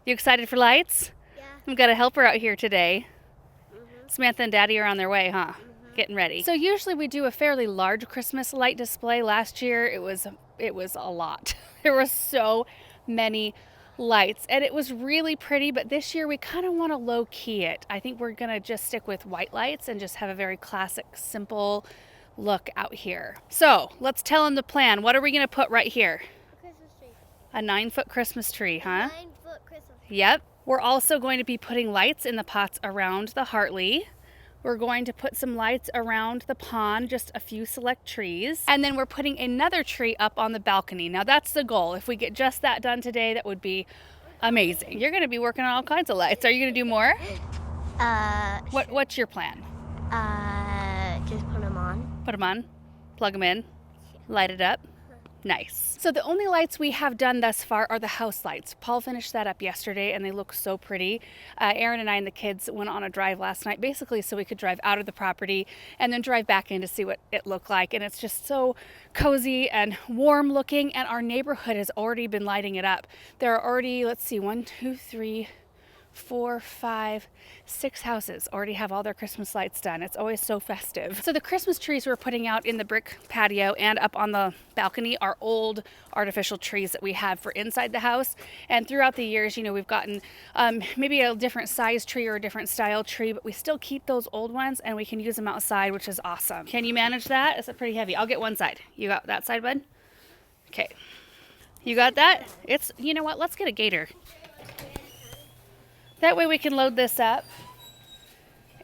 You excited for lights? Yeah. We've got a helper out here today. Samantha and Daddy are on their way, huh? Getting ready. So usually we do a fairly large Christmas light display. Last year it was a lot. There were so many lights and it was really pretty, but this year we kind of want to low key it. I think we're gonna just stick with white lights and just have a very classic, simple look out here. So let's tell them the plan. What are we gonna put right here? Christmas tree. A 9-foot Christmas tree, huh? 9-foot Christmas tree. Yep. We're also going to be putting lights in the pots around the Hartley. We're going to put some lights around the pond, just a few select trees. And then we're putting another tree up on the balcony. Now that's the goal. If we get just that done today, that would be amazing. You're gonna be working on all kinds of lights. Are you gonna do more? What's your plan? Just put them on. Put them on, plug them in, light it up. Nice. So the only lights we have done thus far are the house lights. Paul finished that up yesterday and they look so pretty. Aaron and I and the kids went on a drive last night, basically so we could drive out of the property and then drive back in to see what it looked like. And it's just so cozy and warm looking, and our neighborhood has already been lighting it up. There are already, let's see, 1, 2, 3, 4, 5, 6 houses already have all their Christmas lights done. It's always so festive. So the Christmas trees we're putting out in the brick patio and up on the balcony are old artificial trees that we have for inside the house. And throughout the years, you know, we've gotten maybe a different size tree or a different style tree, but we still keep those old ones and we can use them outside, which is awesome. Can you manage that? Is it pretty heavy? I'll get one side. You got that side, bud? Okay. You got that? It's, you know what? Let's get a gator. That way we can load this up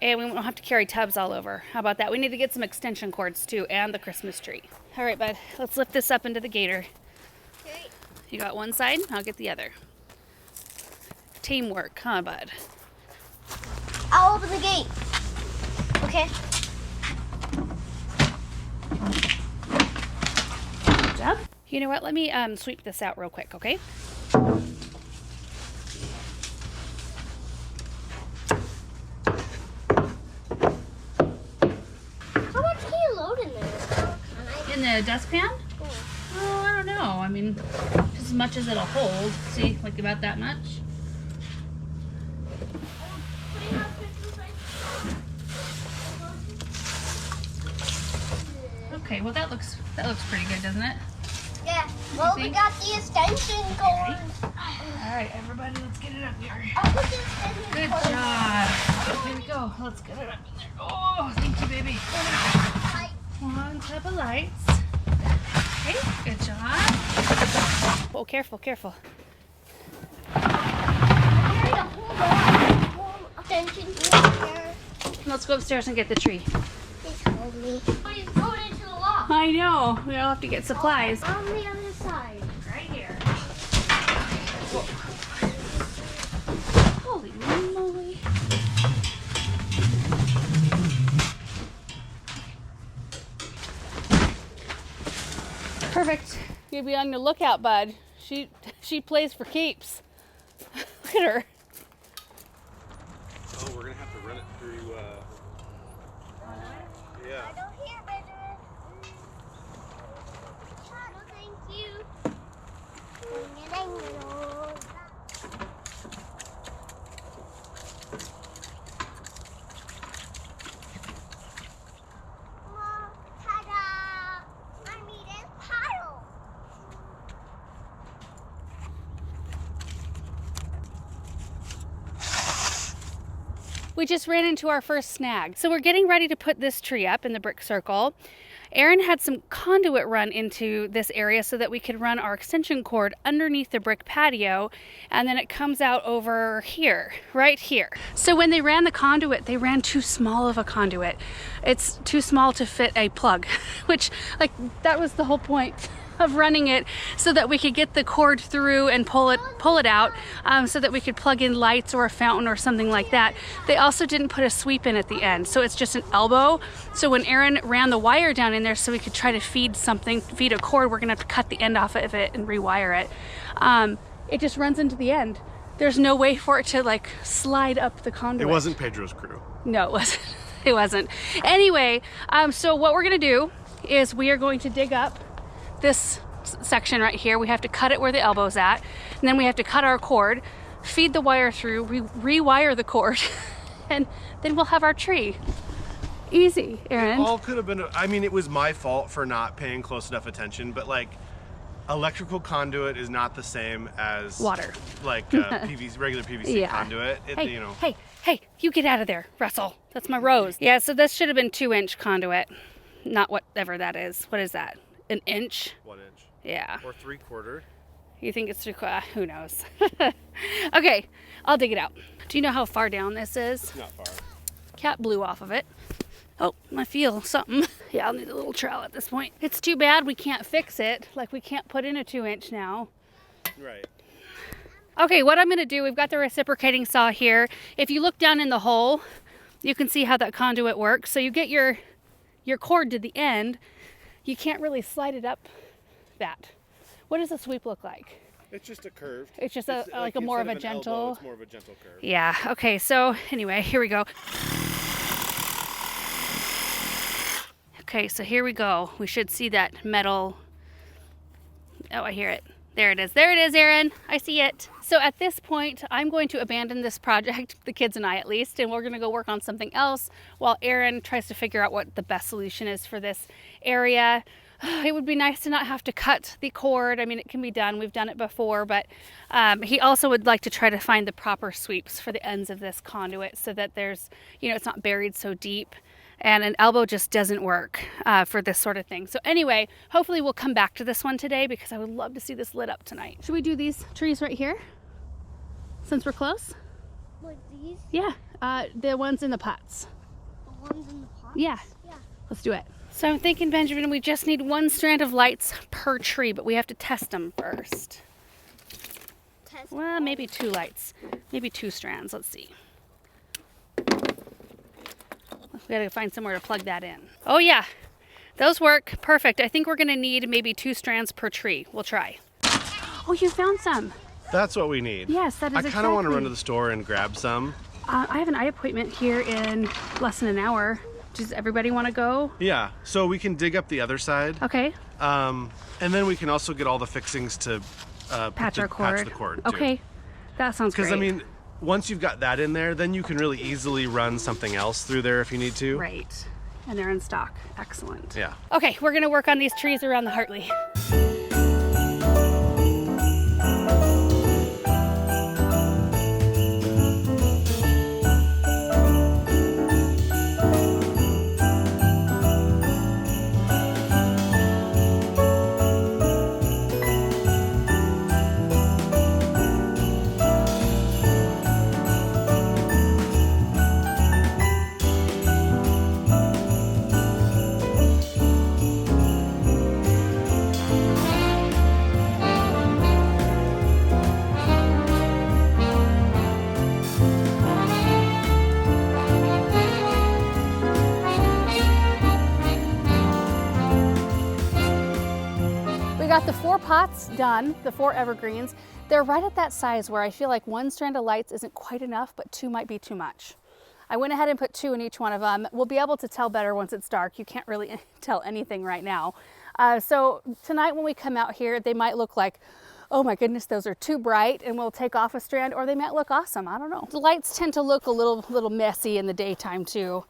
and we won't have to carry tubs all over. How about that? We need to get some extension cords too, and the Christmas tree. All right, bud, let's lift this up into the gator. Okay. You got one side, I'll get the other. Teamwork, huh, bud? I'll open the gate. Okay. Good job. You know what? Let me sweep this out real quick, okay? In the dustpan? Oh, I don't know. I mean, just as much as it'll hold. See, like about that much. Okay, well that looks pretty good, doesn't it? Yeah. Well, we got the extension cord. All right, everybody, let's get it up here. I'll put the extension Good cord. job. Here we go. Let's get it up in there. Oh, thank you, baby. One tub of lights. Okay, good job. Oh, careful, careful. Let's go upstairs and get the tree. Please go into the loft. I know. We all have to get supplies. On the other side. Right here. Holy moly. Perfect. You'll be on the lookout, bud. She plays for keeps. Look at her. Oh, we're gonna have to run it through. Yeah. I don't hear Benjamin. No, thank you. Ta-da! I need a pile. We just ran into our first snag. So we're getting ready to put this tree up in the brick circle. Aaron had some conduit run into this area so that we could run our extension cord underneath the brick patio, and then it comes out over here, right here. So when they ran the conduit, they ran too small of a conduit. It's too small to fit a plug, which, like, that was the whole point of running it, so that we could get the cord through and pull it out, so that we could plug in lights or a fountain or something like that. They also didn't put a sweep in at the end, so it's just an elbow. So when Aaron ran the wire down in there so we could try to feed a cord, we're gonna have to cut the end off of it and rewire it. It just runs into the end. There's no way for it to like slide up the conduit. It wasn't Pedro's crew. No, it wasn't. It wasn't. Anyway, so what we're gonna do is we are going to dig up this section right here. We have to cut it where the elbow's at, and then we have to cut our cord feed the wire through, rewire the cord, and then we'll have our tree. Easy, Aaron. It all could have been, I mean, it was my fault for not paying close enough attention, but like, electrical conduit is not the same as water. Like PVC, regular PVC conduit. Hey, you know. hey, you get out of there, Russell. That's my rose. Yeah, so this should have been 2-inch conduit, not whatever that is. What is that? An inch? 1 inch. Yeah. Or 3/4. You think it's 3/4? Who knows? Okay, I'll dig it out. Do you know how far down this is? Not far. Cat blew off of it. Oh, I feel something. Yeah, I'll need a little trowel at this point. It's too bad we can't fix it. Like, we can't put in a 2-inch now. Right. Okay, what I'm gonna do, we've got the reciprocating saw here. If you look down in the hole, you can see how that conduit works. So you get your cord to the end. You can't really slide it up that. What does the sweep look like? It's just a curve. It's just like a more of a gentle. Elbow, it's more of a gentle curve. Yeah. Okay. So anyway, here we go. Okay. So here we go. We should see that metal. Oh, I hear it. There it is. There it is, Aaron. I see it. So at this point, I'm going to abandon this project, the kids and I at least, and we're going to go work on something else while Aaron tries to figure out what the best solution is for this area. It would be nice to not have to cut the cord. I mean, it can be done. We've done it before, but he also would like to try to find the proper sweeps for the ends of this conduit so that there's, you know, it's not buried so deep. And an elbow just doesn't work for this sort of thing. So anyway, hopefully we'll come back to this one today because I would love to see this lit up tonight. Should we do these trees right here since we're close? Like these? Yeah, the ones in the pots. The ones in the pots? Yeah. Yeah. Let's do it. So I'm thinking, Benjamin, we just need 1 strand of lights per tree, but we have to test them first. Well, maybe 2 lights. Maybe 2 strands. Let's see. We gotta find somewhere to plug that in. Oh yeah, those work. Perfect. I think we're gonna need maybe 2 strands per tree. We'll try. Oh, you found some. That's what we need. Yes, that is I kind of want to run to the store and grab some. I have an eye appointment here in less than an hour. Does everybody want to go? Yeah, so we can dig up the other side. Okay. And then we can also get all the fixings to patch the cord. Too. Okay, that sounds great. Because I mean, once you've got that in there, then you can really easily run something else through there if you need to. Right, and they're in stock. Excellent. Yeah. Okay, we're gonna work on these trees around the Hartley. Got the 4 pots done, the 4 evergreens. They're right at that size where I feel like 1 strand of lights isn't quite enough, but 2 might be too much. I went ahead and put 2 in each one of them. We'll be able to tell better once it's dark. You can't really tell anything right now. So tonight when we come out here, they might look like, oh my goodness, those are too bright, and we'll take off a strand, or they might look awesome. I don't know. The lights tend to look a little messy in the daytime too.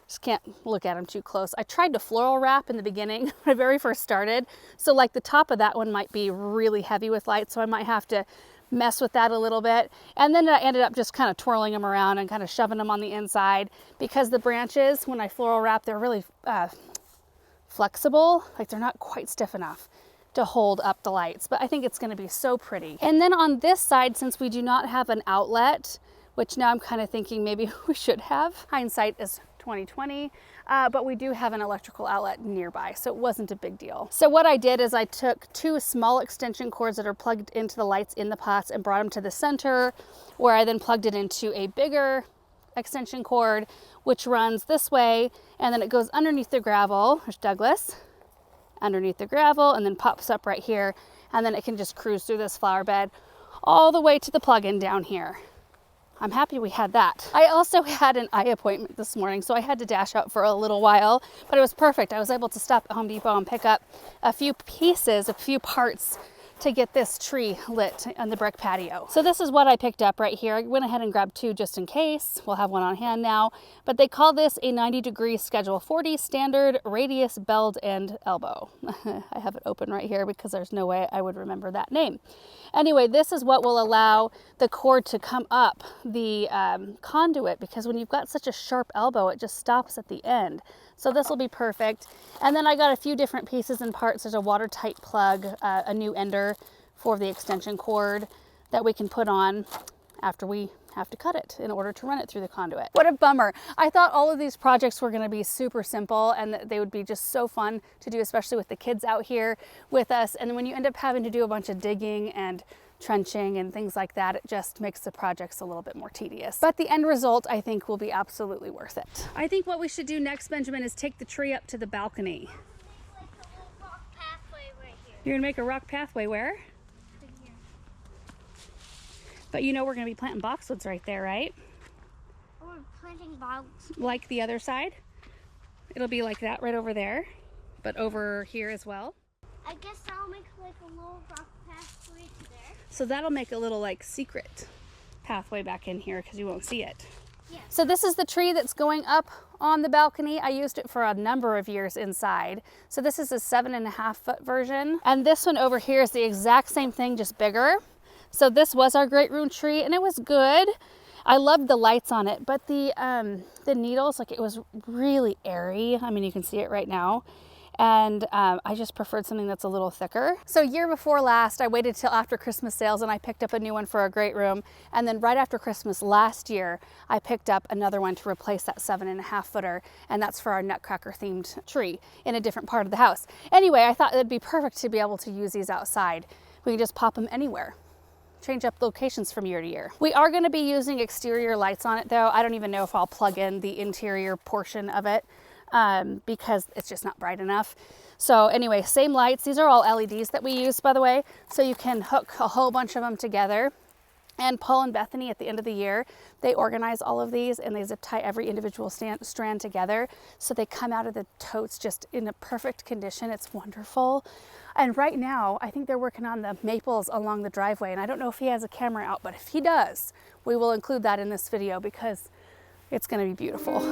Just can't look at them too close. I tried to floral wrap in the beginning when I very first started. So like the top of that one might be really heavy with light, so I might have to mess with that a little bit. And then I ended up just kind of twirling them around and kind of shoving them on the inside because the branches, when I floral wrap, they're really flexible. Like they're not quite stiff enough to hold up the lights, but I think it's gonna be so pretty. And then on this side, since we do not have an outlet, which now I'm kind of thinking maybe we should have, hindsight is 2020, but we do have an electrical outlet nearby, so it wasn't a big deal. So what I did is I took 2 small extension cords that are plugged into the lights in the pots and brought them to the center, where I then plugged it into a bigger extension cord, which runs this way, and then it goes underneath the gravel. There's Douglas, underneath the gravel, and then pops up right here, and then it can just cruise through this flower bed all the way to the plug-in down here. I'm happy we had that. I also had an eye appointment this morning, so I had to dash out for a little while, but it was perfect. I was able to stop at Home Depot and pick up a few pieces, a few parts to get this tree lit on the brick patio. So this is what I picked up right here. I went ahead and grabbed 2 just in case. We'll have one on hand now. But they call this a 90-degree Schedule 40 standard radius beld and elbow. I have it open right here because there's no way I would remember that name. Anyway, this is what will allow the cord to come up the conduit, because when you've got such a sharp elbow, it just stops at the end. So this will be perfect. And then I got a few different pieces and parts. There's a watertight plug, a new ender for the extension cord that we can put on after we have to cut it in order to run it through the conduit. What a bummer. I thought all of these projects were going to be super simple and that they would be just so fun to do, especially with the kids out here with us. And when you end up having to do a bunch of digging and trenching and things like that, it just makes the projects a little bit more tedious. But the end result, I think, will be absolutely worth it. I think what we should do next, Benjamin, is take the tree up to the balcony. Like a little rock pathway right here. You're gonna make a rock pathway where? Right here. But you know we're gonna be planting boxwoods right there, right? Or planting bugs. Like the other side. It'll be like that right over there, but over here as well. I guess I'll make like a little rock pathway to there. So that'll make a little like secret pathway back in here because you won't see it. Yeah. So this is the tree that's going up on the balcony. I used it for a number of years inside. So this is a 7.5-foot version. And this one over here is the exact same thing, just bigger. So this was our great room tree and it was good. I loved the lights on it, but the needles, like it was really airy. I mean, you can see it right now. And I just preferred something that's a little thicker. So year before last, I waited till after Christmas sales and I picked up a new one for a great room. And then right after Christmas last year, I picked up another one to replace that 7.5-footer. And that's for our Nutcracker themed tree in a different part of the house. Anyway, I thought it'd be perfect to be able to use these outside. We can just pop them anywhere. Change up locations from year to year. We are going to be using exterior lights on it though. I don't even know if I'll plug in the interior portion of it. Because it's just not bright enough. So anyway, same lights. These are all LEDs that we use, by the way. So you can hook a whole bunch of them together. And Paul and Bethany at the end of the year, they organize all of these and they zip tie every individual strand together. So they come out of the totes just in a perfect condition. It's wonderful. And right now, I think they're working on the maples along the driveway. And I don't know if he has a camera out, but if he does, we will include that in this video because it's going to be beautiful.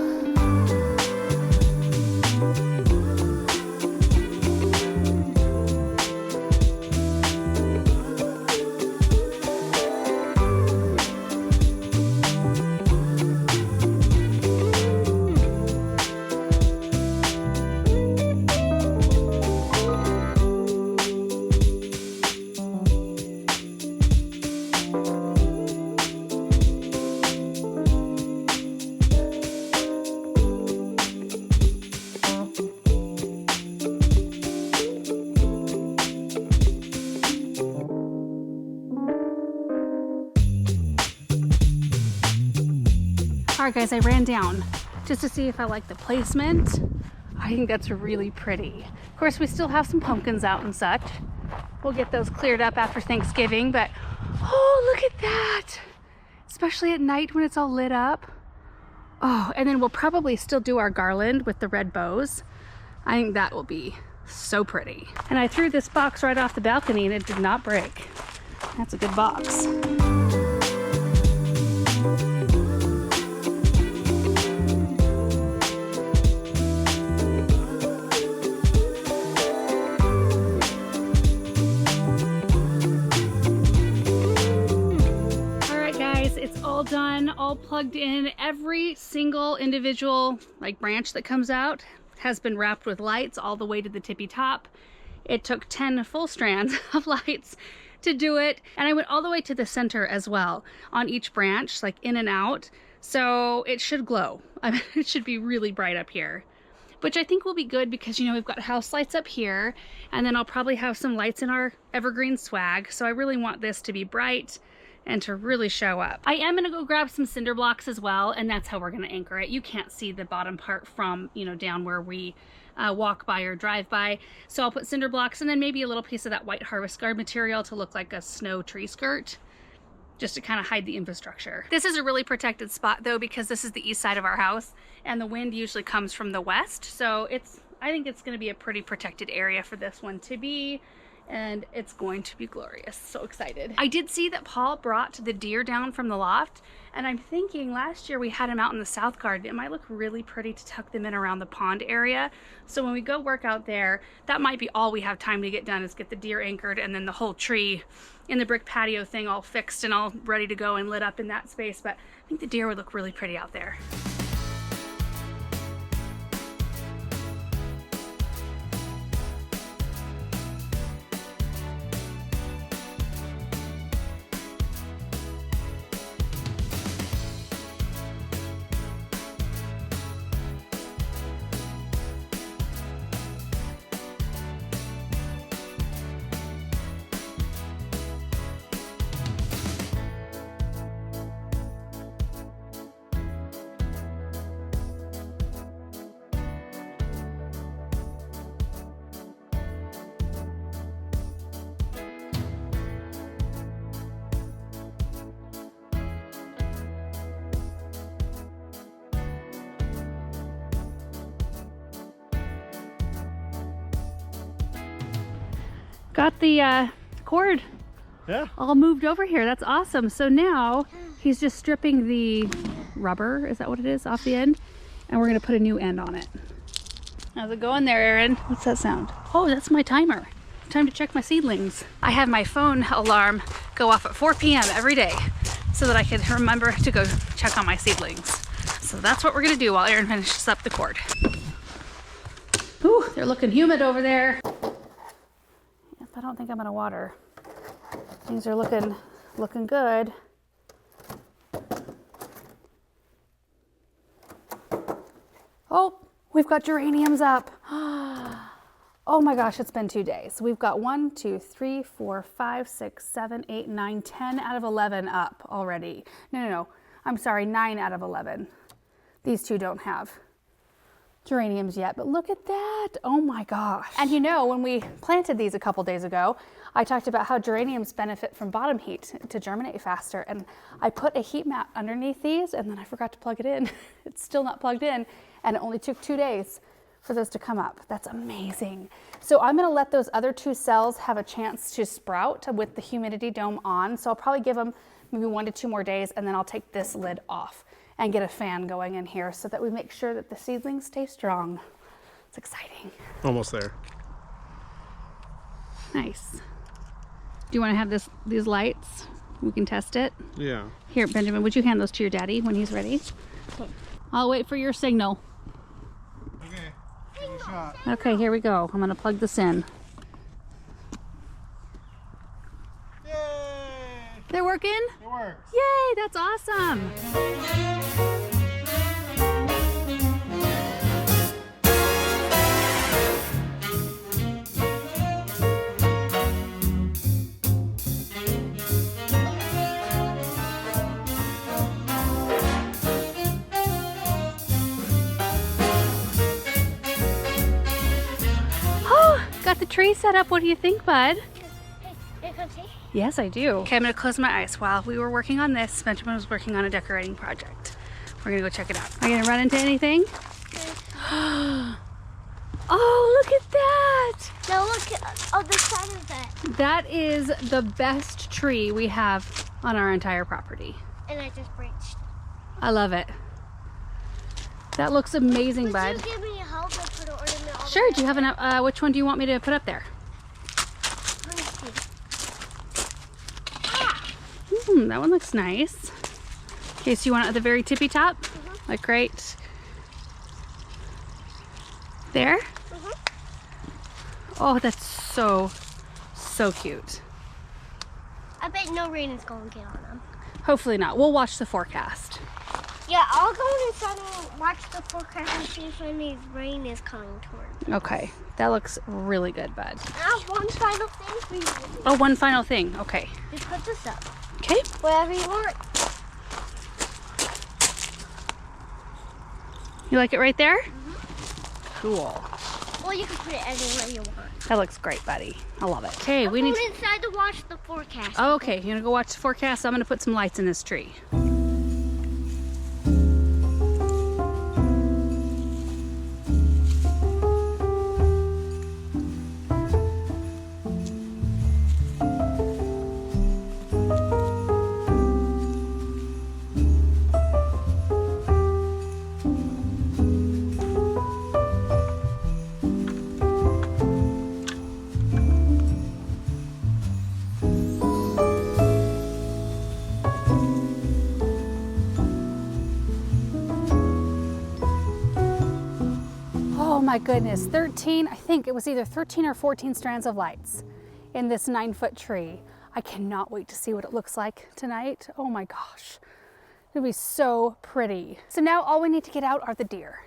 All right guys, I ran down just to see if I like the placement. I think that's really pretty. Of course, we still have some pumpkins out and such. We'll get those cleared up after Thanksgiving, but oh, look at that. Especially at night when it's all lit up. Oh, and then we'll probably still do our garland with the red bows. I think that will be so pretty. And I threw this box right off the balcony and it did not break. That's a good box. Done, all plugged in. Every single individual branch that comes out has been wrapped with lights all the way to the tippy top. It took 10 full strands of lights to do it, and I went all the way to the center as well on each branch, like in and out, so it should glow. I mean, it should be really bright up here, which I think will be good because, you know, we've got house lights up here, and then I'll probably have some lights in our evergreen swag, so I really want this to be bright and to really show up. I am gonna go grab some cinder blocks as well, and that's how we're gonna anchor it. You can't see the bottom part from, you know, down where we walk by or drive by. So I'll put cinder blocks and then maybe a little piece of that white harvest guard material to look like a snow tree skirt, just to kind of hide the infrastructure. This is a really protected spot though, because this is the east side of our house and the wind usually comes from the west. So I think it's gonna be a pretty protected area for this one to be. and it's going to be glorious. So excited. I did see that Paul brought the deer down from the loft, and I'm thinking last year we had him out in the south garden. It might look really pretty to tuck them in around the pond area. So when we go work out there, that might be all we have time to get done, is get the deer anchored and then the whole tree in the brick patio thing all fixed and all ready to go and lit up in that space. But I think the deer would look really pretty out there. Got the cord all moved over here. That's awesome. So now he's just stripping the rubber, is that what it is, off the end? And we're gonna put a new end on it. How's it going there, Aaron? What's that sound? Oh, that's my timer. Time to check my seedlings. I have my phone alarm go off at 4 p.m. every day so that I can remember to go check on my seedlings. So that's what we're gonna do while Aaron finishes up the cord. Ooh, they're looking humid over there. I don't think I'm gonna water. Things are looking good. Oh, we've got geraniums up. Oh my gosh, it's been 2 days. We've got 1, 2, 3, 4, 5, 6, 7, 8, 9, 10 out of 11 up already. No, I'm sorry, 9 out of 11. These two don't have geraniums yet, but look at that. Oh my gosh. And you know, when we planted these a couple days ago, I talked about how geraniums benefit from bottom heat to germinate faster, and I put a heat mat underneath these and then I forgot to plug it in. It's still not plugged in, and it only took 2 days for those to come up. That's amazing. So I'm gonna let those other 2 cells have a chance to sprout with the humidity dome on. So I'll probably give them maybe 1 to 2 more days, and then I'll take this lid off and get a fan going in here so that we make sure that the seedlings stay strong. It's exciting. Almost there. Nice. Do you want to have these lights? We can test it. Yeah. Here, Benjamin, would you hand those to your daddy when he's ready? I'll wait for your signal. Okay. Give it a shot. Okay, here we go. I'm gonna plug this in. Yay! They're working? It works. Yay, that's awesome. Got the tree set up. What do you think, bud? Hey, come see. Yes, I do. Okay, I'm gonna close my eyes. While we were working on this, Benjamin was working on a decorating project. We're gonna go check it out. Are you gonna run into anything? Oh, look at that! Now look at the other side of that. That is the best tree we have on our entire property. And I just branched. I love it. That looks amazing, bud. Would you give me help and put an ornament on Sure, do you have enough? Which one do you want me to put up there? Let me see. That one looks nice. Okay, so you want it at the very tippy top? Like right there? Oh, that's so cute. I bet no rain is going to get on them. Hopefully not. We'll watch the forecast. Yeah, I'll go inside and watch the forecast and see if any rain is coming toward me. Okay, that looks really good, bud. I have one final thing for you. Oh, one final thing. Okay. Just put this up. Okay. Wherever you want. You like it right there? Cool. Well, you can put it anywhere you want. That looks great, buddy. I love it. Okay, we need Go inside to watch the forecast. Okay, you're gonna go watch the forecast. I'm gonna put some lights in this tree. my goodness, 13, I think it was either 13 or 14 strands of lights in this 9-foot tree. I cannot wait to see what it looks like tonight. Oh my gosh, it'll be so pretty. So now all we need to get out are the deer.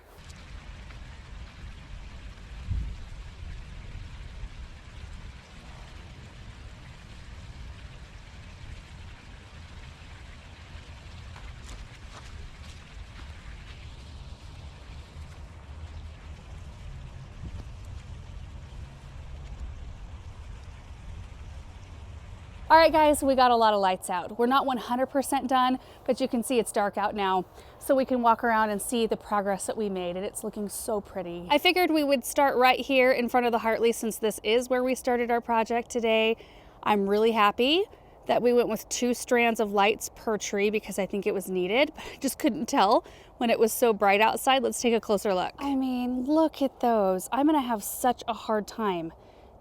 All right guys, we got a lot of lights out. We're not 100% done, but you can see it's dark out now, so we can walk around and see the progress that we made, and it's looking so pretty. I figured we would start right here in front of the Hartley since this is where we started our project today. I'm really happy that we went with 2 strands of lights per tree because I think it was needed, but I just couldn't tell when it was so bright outside. Let's take a closer look. I mean, look at those. I'm gonna have such a hard time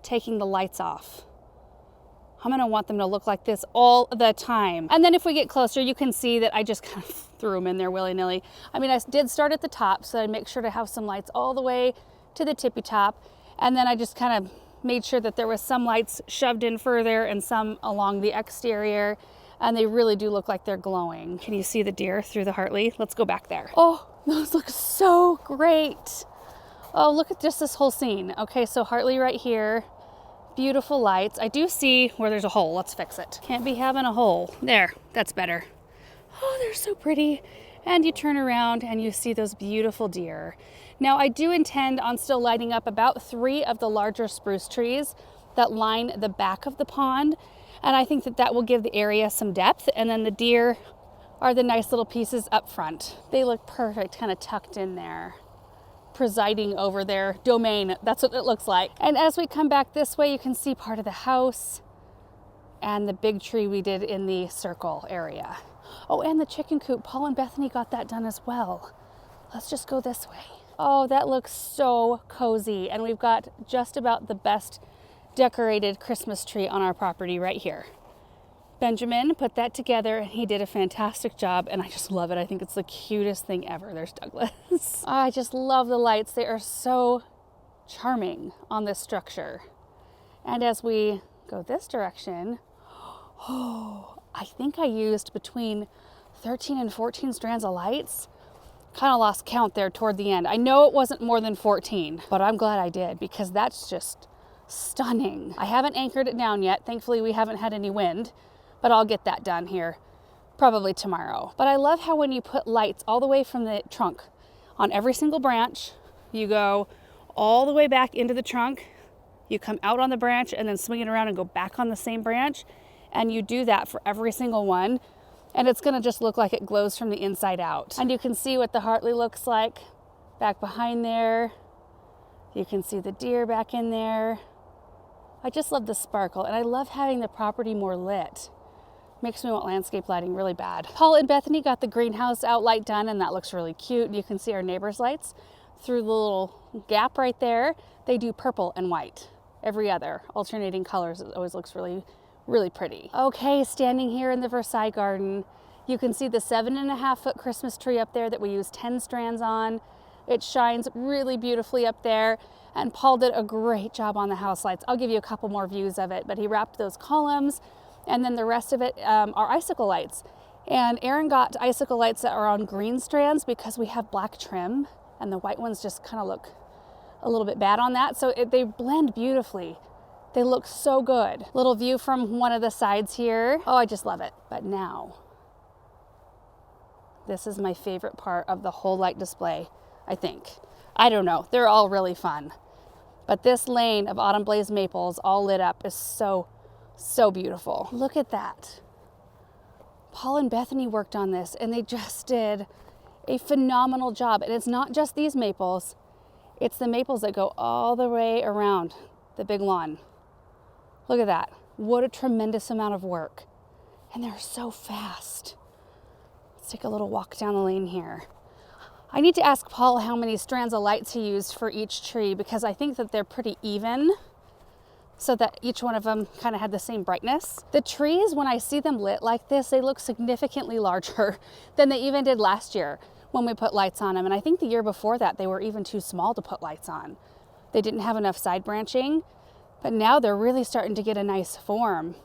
taking the lights off. I'm gonna want them to look like this all the time. And then if we get closer, you can see that I just kind of threw them in there willy-nilly. I mean, I did start at the top, so I'd make sure to have some lights all the way to the tippy top. And then I just kind of made sure that there was some lights shoved in further and some along the exterior. And they really do look like they're glowing. Can you see the deer through the Hartley? Let's go back there. Oh, those look so great. Oh, look at just this whole scene. Okay, so Hartley right here. Beautiful lights. I do see where there's a hole. Let's fix it. Can't be having a hole. There, that's better. Oh, they're so pretty. And you turn around and you see those beautiful deer. Now, I do intend on still lighting up about 3 of the larger spruce trees that line the back of the pond. And I think that that will give the area some depth. And then the deer are the nice little pieces up front. They look perfect, kind of tucked in there, presiding over their domain. That's what it looks like. And as we come back this way, you can see part of the house and the big tree we did in the circle area. Oh, and the chicken coop. Paul and Bethany got that done as well. Let's just go this way. Oh, that looks so cozy. And we've got just about the best decorated Christmas tree on our property right here. Benjamin put that together and he did a fantastic job, and I just love it. I think it's the cutest thing ever. There's Douglas. I just love the lights. They are so charming on this structure. And as we go this direction, oh, I think I used between 13 and 14 strands of lights. Kind of lost count there toward the end. I know it wasn't more than 14, but I'm glad I did because that's just stunning. I haven't anchored it down yet. Thankfully, we haven't had any wind. But I'll get that done here probably tomorrow. But I love how when you put lights all the way from the trunk on every single branch, you go all the way back into the trunk, you come out on the branch and then swing it around and go back on the same branch. And you do that for every single one. And it's gonna just look like it glows from the inside out. And you can see what the Hartley looks like back behind there. You can see the deer back in there. I just love the sparkle, and I love having the property more lit. Makes me want landscape lighting really bad. Paul and Bethany got the greenhouse outlight done, and that looks really cute. You can see our neighbor's lights through the little gap right there. They do purple and white. Every other alternating colors. It always looks really, really pretty. Okay, standing here in the Versailles garden, you can see the 7.5-foot Christmas tree up there that we used 10 strands on. It shines really beautifully up there. And Paul did a great job on the house lights. I'll give you a couple more views of it, but he wrapped those columns. And then the rest of it are icicle lights. And Aaron got icicle lights that are on green strands because we have black trim and the white ones just kind of look a little bit bad on that. So they blend beautifully. They look so good. Little view from one of the sides here. Oh, I just love it. But now, this is my favorite part of the whole light display, I think. I don't know, they're all really fun. But this lane of autumn blaze maples all lit up is so beautiful. Look at that. Paul and Bethany worked on this and they just did a phenomenal job. And it's not just these maples, it's the maples that go all the way around the big lawn. Look at that. What a tremendous amount of work. And they're so fast. Let's take a little walk down the lane here. I need to ask Paul how many strands of lights he used for each tree because I think that they're pretty even, so that each one of them kind of had the same brightness. The trees, when I see them lit like this, they look significantly larger than they even did last year when we put lights on them. And I think the year before that, they were even too small to put lights on. They didn't have enough side branching, but now they're really starting to get a nice form.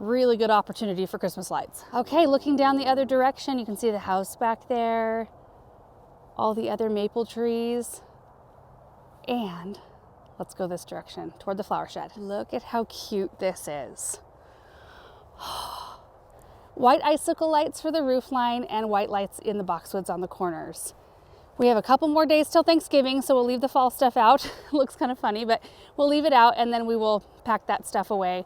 Really good opportunity for Christmas lights. Okay, looking down the other direction, you can see the house back there, all the other maple trees, and let's go this direction toward the flower shed. Look at how cute this is. White icicle lights for the roof line and white lights in the boxwoods on the corners. We have a couple more days till Thanksgiving, so we'll leave the fall stuff out. Looks kind of funny, but we'll leave it out and then we will pack that stuff away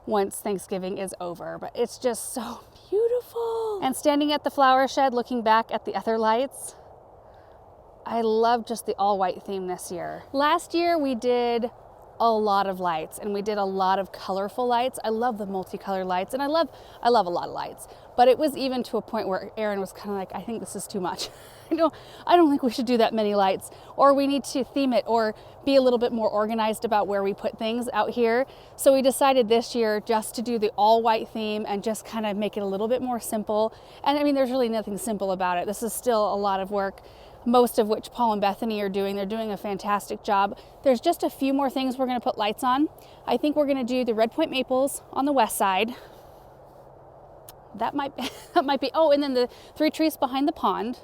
once Thanksgiving is over. But it's just so beautiful. And standing at the flower shed, looking back at the other lights, I love just the all white theme this year. Last year we did a lot of lights and we did a lot of colorful lights. I love the multicolored lights and I love a lot of lights, but it was even to a point where Aaron was kind of like, I think this is too much. I don't think we should do that many lights, or we need to theme it or be a little bit more organized about where we put things out here. So we decided this year just to do the all white theme and just kind of make it a little bit more simple. And I mean, there's really nothing simple about it. This is still a lot of work, most of which Paul and Bethany are doing. They're doing a fantastic job. There's just a few more things we're going to put lights on. I think we're going to do the red point maples on the west side. That might be, oh, and then the 3 trees behind the pond.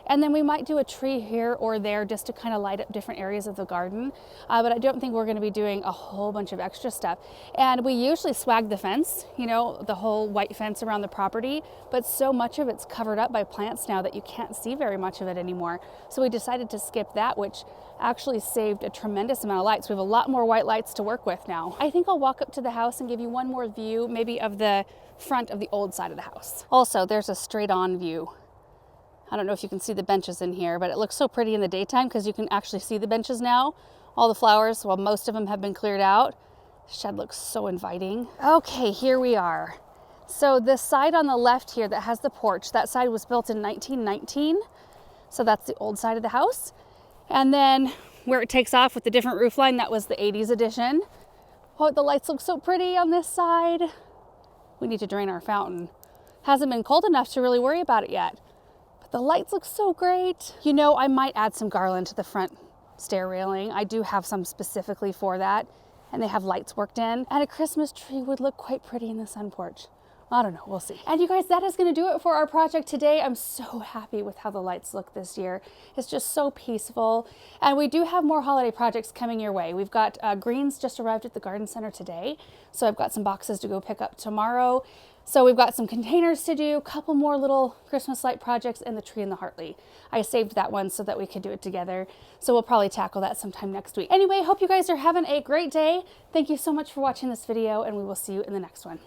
And then we might do a tree here or there just to kind of light up different areas of the garden. But I don't think we're going to be doing a whole bunch of extra stuff. And we usually swag the fence, you know, the whole white fence around the property. But so much of it's covered up by plants now that you can't see very much of it anymore. So we decided to skip that, which actually saved a tremendous amount of lights. We have a lot more white lights to work with now. I think I'll walk up to the house and give you one more view, maybe of the front of the old side of the house. Also, there's a straight on view. I don't know if you can see the benches in here, but it looks so pretty in the daytime because you can actually see the benches now. All the flowers, well, most of them have been cleared out. The shed looks so inviting. Okay, here we are. So the side on the left here that has the porch, that side was built in 1919. So that's the old side of the house. And then where it takes off with the different roof line, that was the 80s edition. Oh, the lights look so pretty on this side. We need to drain our fountain. Hasn't been cold enough to really worry about it yet. The lights look so great. You know, I might add some garland to the front stair railing. I do have some specifically for that, and they have lights worked in. And a Christmas tree would look quite pretty in the sun porch. I don't know, we'll see. And you guys, that is gonna do it for our project today. I'm so happy with how the lights look this year. It's just so peaceful. And we do have more holiday projects coming your way. We've got greens just arrived at the garden center today. So I've got some boxes to go pick up tomorrow. So we've got some containers to do, a couple more little Christmas light projects, and the tree in the Hartley. I saved that one so that we could do it together. So we'll probably tackle that sometime next week. Anyway, hope you guys are having a great day. Thank you so much for watching this video, and we will see you in the next one.